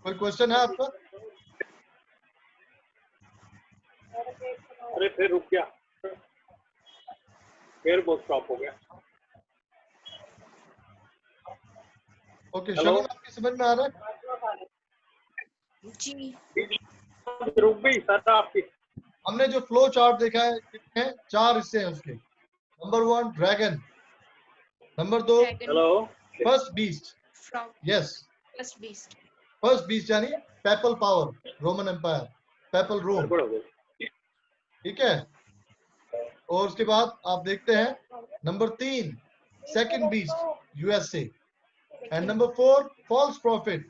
कोई क्वेश्चन है आपका? अरे फिर रुक गया, फिर वो स्टॉप हो गया। ओके, शगुन आपकी समझ में आ रहा है? जी, रुक गई सर आपकी। हमने जो फ्लो चार्ट देखा है कितने 4 हिस्से हैं उसके। Number 1 dragon, number 2 hello, first beast, from yes first beast. First beast यानी papal power, Roman empire, papal Rome, गड़बड़ हो गई। ठीक है। और उसके बाद आप देखते हैं number 3 second beast, USA, and number 4 false prophet,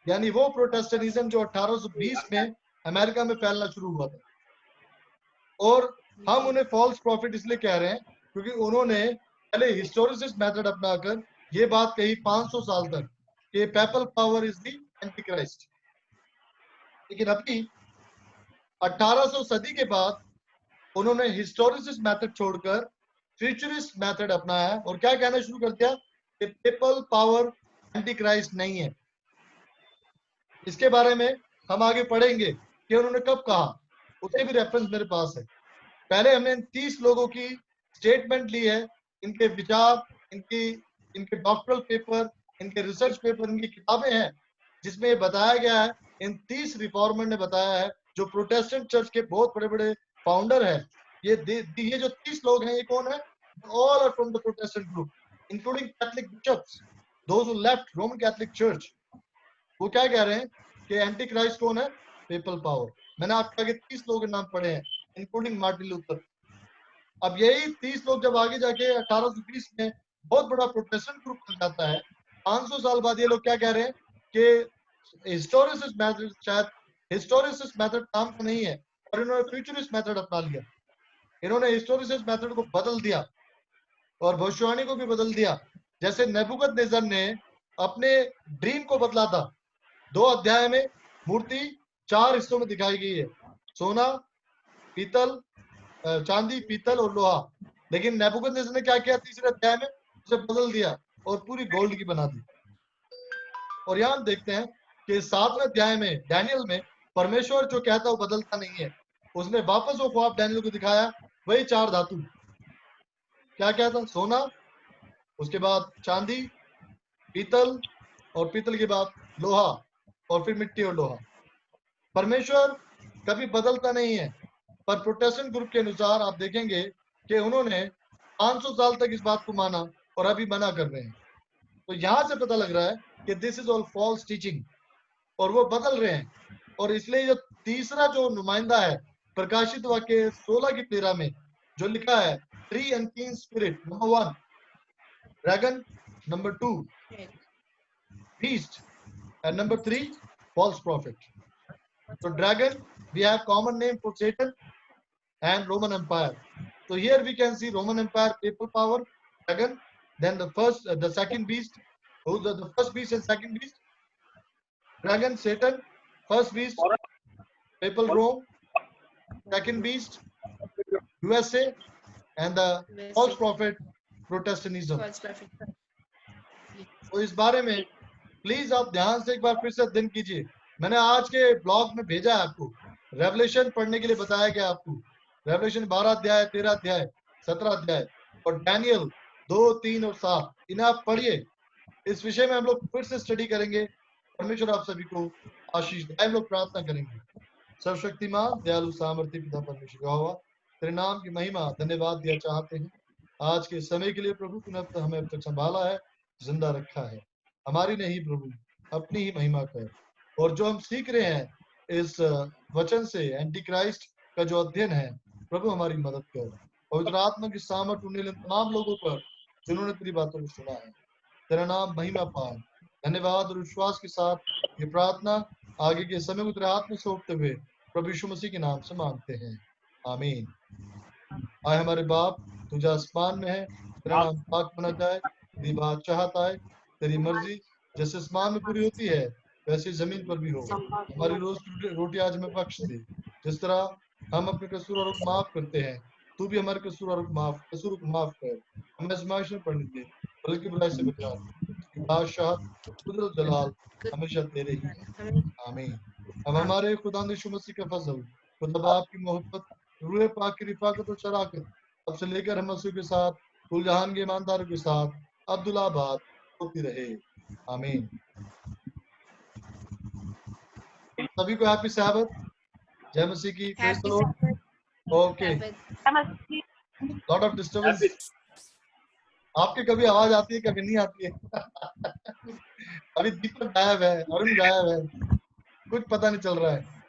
यानी वो प्रोटेस्टेंटिज्म जो 1820 में अमेरिका में फैलना शुरू हुआ था। और हम उन्हें फॉल्स प्रॉफिट इसलिए कह रहे हैं क्योंकि उन्होंने पहले हिस्टोरिसिस मेथड अपनाकर ये बात कही 500 साल तक कि papal power is the Antichrist. लेकिन अभी 1800 सदी के बाद उन्होंने हिस्टोरिसिस मेथड छोड़कर फ्यूचरिस्ट मेथड अपनाया और क्या कहना शुरू कर दिया कि पेपल पावर एंटीक्राइस्ट नहीं है। इसके बारे में हम आगे पढ़ेंगे कि उन्होंने कब कहा, उसके भी रेफरेंस मेरे पास है। पहले हमने 30 लोगों की स्टेटमेंट ली है, इनके विचार, इनके डॉक्टरल पेपर, इनके रिसर्च पेपर, इनकी किताबें हैं जिसमें ये बताया गया है, इन 30 रिफॉर्मर ने बताया है जो प्रोटेस्टेंट चर्च के बहुत बड़े बड़े फाउंडर है। ये जो 30 लोग हैं ये कौन है? All are from the Protestant group including Catholic bishops, those who left Roman Catholic church. वो क्या कह रहे हैं कि एंटी क्राइस्ट कौन है? PayPal power. मैंने आपके आगे 30 लोगों के नाम पढ़े हैं इंक्लूडिंग मार्टिन लूथर। अब यही 30 लोग जब आगे जाके 1820 में बहुत बड़ा प्रोटेस्टेंट ग्रुप बन जाता है, 500 साल बाद ये लोग क्या कह रहे हैं कि हिस्टोरिसिस मेथड, शायद हिस्टोरिसिस मेथड काम का नहीं है, और इन्होंने फ्यूचरिस्ट मेथड अपना लिया। इन्होंने हिस्टोरिसिस मेथड को बदल दिया और भविष्यवाणी को भी बदल दिया। जैसे नेबुकदनेस्सर ने अपने ड्रीम को बदला था। 2 अध्याय में मूर्ति 4 हिस्सों में दिखाई गई है, सोना, पीतल, चांदी, पीतल और लोहा। लेकिन नेबुकदनेस्सर ने क्या किया? तीसरे अध्याय में उसे बदल दिया और पूरी गोल्ड की बना दी। और यहाँ हम देखते हैं कि 7वें अध्याय में डैनियल में परमेश्वर जो कहता है वो बदलता नहीं है। उसने वापस वो ख्वाब डैनियल को दिखाया, वही 4 धातु। क्या क्या था? सोना, उसके बाद चांदी, पीतल, और पीतल के बाद लोहा, और फिर मिट्टी और लोहा। परमेश्वर कभी बदलता नहीं है। पर प्रोटेस्टेंट ग्रुप के अनुसार आप देखेंगे कि उन्होंने 500 साल तक इस बात को माना और अभी मना कर रहे हैं। तो यहाँ से पता लग रहा है कि this is all false teaching, और वो बदल रहे हैं। और इसलिए जो तीसरा जो नुमाइंदा है प्रकाशित वाक्य 16:13 में जो लिखा है, 3 unclean spirit, number 1 dragon, number 2 beast, and number 3 false prophet. So dragon, we have common name for Satan and Roman Empire. So here we can see Roman Empire, papal power, dragon. Then the second beast, who's the first beast and second beast? Dragon, Satan, first beast, papal Rome, second beast, USA, and the false prophet, Protestantism. False prophet. तो इस बारे में please आप ध्यान से एक बार फिर से अध्ययन कीजिए। मैंने आज के ब्लॉग में भेजा है आपको, रेवलेशन पढ़ने के लिए बताया गया आपको, रेवलेशन 12 अध्याय, 13 अध्याय, 17 अध्याय, और डैनियल 2, 3 और 7, इन्हें आप पढ़िए। इस विषय में हम लोग फिर से स्टडी करेंगे। परमेश्वर आप सभी को आशीष दे। हम लोग प्रार्थना करेंगे। सर्वशक्तिमान दयालु सामर्थ्य पिता परमेश्वर यहोवा, तेरे नाम की महिमा धन्यवाद दिया चाहते हैं आज के समय के लिए। प्रभु तूने हमें अब तक संभाला है, जिंदा रखा है, हमारी नहीं प्रभु, अपनी ही महिमा कर। और जो हम सीख रहे हैं इस वचन से, एंटी क्राइस्ट का जो अध्ययन है, प्रभु हमारी मदद कर। पवित्र आत्मा की सामर्थ उन्हें तमाम लोगों पर जिन्होंने तेरी बातों को सुना है। तेरा नाम महिमा पाए। धन्यवाद और विश्वास के साथ ये प्रार्थना आगे के समय को तेरे हाथ में सौंपते हुए प्रभु यीशु मसीह के नाम से मांगते हैं, आमीन। आए हमारे बाप, तू जो आसमान में है, तेरा नाम पाक बना जाए, तेरी बात चाहता है, तेरी मर्जी जैसे आसमान में पूरी होती है वैसे जमीन पर भी हो। हमारी रोज की रोटी आज हमें बख्श दे, जिस तरह हम अपने कसूर और माफ करते हैं, तू भी हमारे कसूर और कसूर को माफ कर। हमें आजमाइश में पड़ने दे, बल्कि बुराई से बचा। बादशाह, कुदरत, जलाल हमेशा तेरे ही है, आमीन। अब हमारे खुदा यीशु मसीह का फजल, खुदा बाप की मोहब्बत, रूह पाक की रिफाकत और शराकत अब से लेकर हम मसीह के साथ, कुल जहान के ईमानदारों के साथ अब्दुल्लाबाद होती रहे, आमीन। सभी को हैप्पी सैबत, जय मसीह की, praise the Happy Lord. Sabbath. Okay, Sabbath. Lot of disturbance. आपके कभी आवाज आती है, कभी नहीं आती है। अभी दीपक गायब है, अरुण गायब है, कुछ पता नहीं चल रहा है।